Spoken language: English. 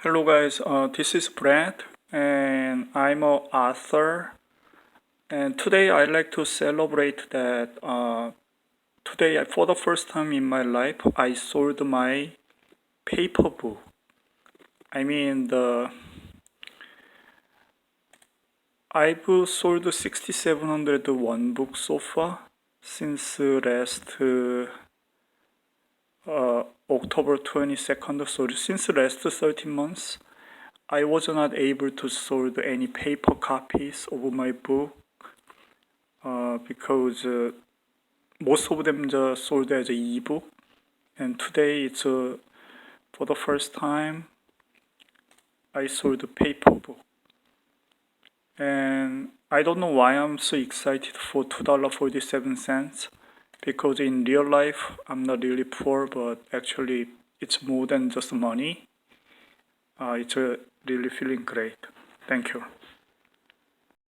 Hello guys, this is Brad and I'm a author, and today I'd like to celebrate that today for the first time in my life I sold my paper book. I've sold 6,701 books so far since last October 22nd, so since last 13 months. I was not able to sold any paper copies of my book because most of them just sold as an ebook, and today it's for the first time I sold a paper book, and I don't know why I'm so excited for $2.47 because in real life I'm not really poor, but actually it's more than just money. It's really feeling great. Thank you.